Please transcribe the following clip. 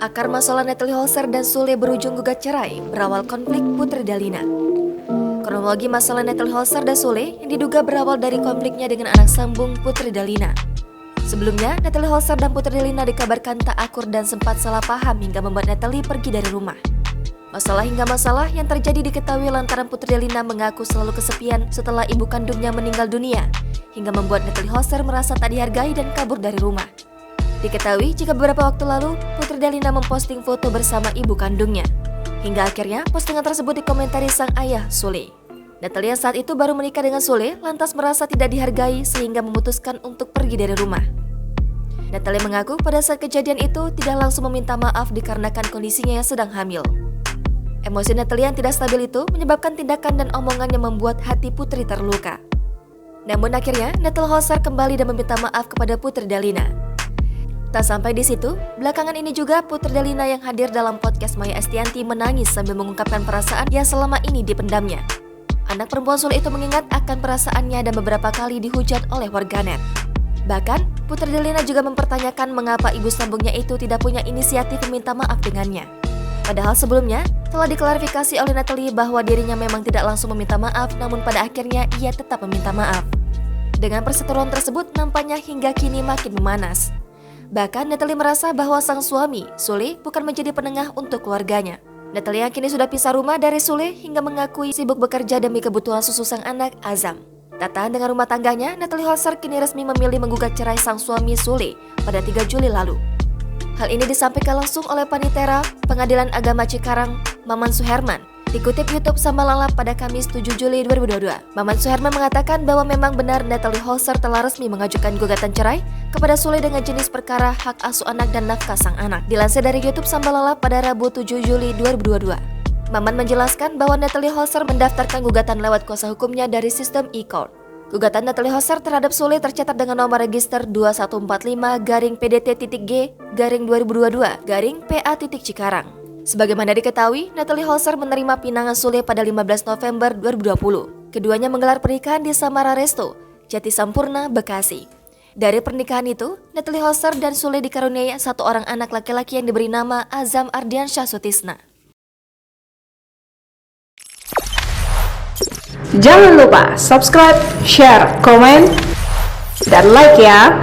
Akar masalah Natalie Holzer dan Sule berujung gugat cerai berawal konflik Putri Dalina. Kronologi masalah Natalie Holzer dan Sule yang diduga berawal dari konfliknya dengan anak sambung Putri Dalina. Sebelumnya, Natalie Holzer dan Putri Dalina dikabarkan tak akur dan sempat salah paham hingga membuat Natalie pergi dari rumah. Masalah yang terjadi diketahui lantaran Putri Dalina mengaku selalu kesepian setelah ibu kandungnya meninggal dunia, hingga membuat Natalie Holzer merasa tak dihargai dan kabur dari rumah. Diketahui jika beberapa waktu lalu, Putri Dalina memposting foto bersama ibu kandungnya. Hingga akhirnya postingan tersebut dikomentari sang ayah, Sule. Natalie yang saat itu baru menikah dengan Sule, lantas merasa tidak dihargai sehingga memutuskan untuk pergi dari rumah. Natalie mengaku pada saat kejadian itu tidak langsung meminta maaf dikarenakan kondisinya yang sedang hamil. Emosi Natalie yang tidak stabil itu menyebabkan tindakan dan omongannya membuat hati Putri terluka. Namun akhirnya, Natalie Holzer kembali dan meminta maaf kepada Putri Dalina. Tak sampai di situ, belakangan ini juga Putri Dalina yang hadir dalam podcast Maya Estianty menangis sambil mengungkapkan perasaan yang selama ini dipendamnya. Anak perempuan Sule itu mengingat akan perasaannya dan beberapa kali dihujat oleh warganet. Bahkan, Putri Dalina juga mempertanyakan mengapa ibu sambungnya itu tidak punya inisiatif meminta maaf dengannya. Padahal sebelumnya, telah diklarifikasi oleh Natalie bahwa dirinya memang tidak langsung meminta maaf, namun pada akhirnya ia tetap meminta maaf. Dengan perseteruan tersebut nampaknya hingga kini makin memanas. Bahkan Natalie merasa bahwa sang suami, Sule, bukan menjadi penengah untuk keluarganya. Natalie yang kini sudah pisah rumah dari Sule hingga mengakui sibuk bekerja demi kebutuhan susu sang anak, Azam. Tak tahan dengan rumah tangganya, Natalie Holzer kini resmi memilih menggugat cerai sang suami Sule pada 3 Juli lalu. Hal ini disampaikan langsung oleh Panitera Pengadilan Agama Cikarang, Maman Suherman. Dikutip YouTube Sambal Lalap pada Kamis 7 Juli 2022, Maman Suherman mengatakan bahwa memang benar Natalie Holzer telah resmi mengajukan gugatan cerai kepada Sule dengan jenis perkara hak asuh anak dan nafkah sang anak. Dilansir dari YouTube Sambal Lalap pada Rabu 7 Juli 2022. Maman menjelaskan bahwa Natalie Holzer mendaftarkan gugatan lewat kuasa hukumnya dari sistem e-court. Gugatan Natalie Holzer terhadap Sule tercatat dengan nomor register 2145-PDT-G-2022-PA.Cikarang. Sebagaimana diketahui, Natalie Holzer menerima pinangan Sule pada 15 November 2020. Keduanya menggelar pernikahan di Samara Resto, Jati Sampurna, Bekasi. Dari pernikahan itu, Natalie Holzer dan Sule dikaruniai satu orang anak laki-laki yang diberi nama Azam Ardiansyah Sutisna. Jangan lupa subscribe, share, komen, dan like ya!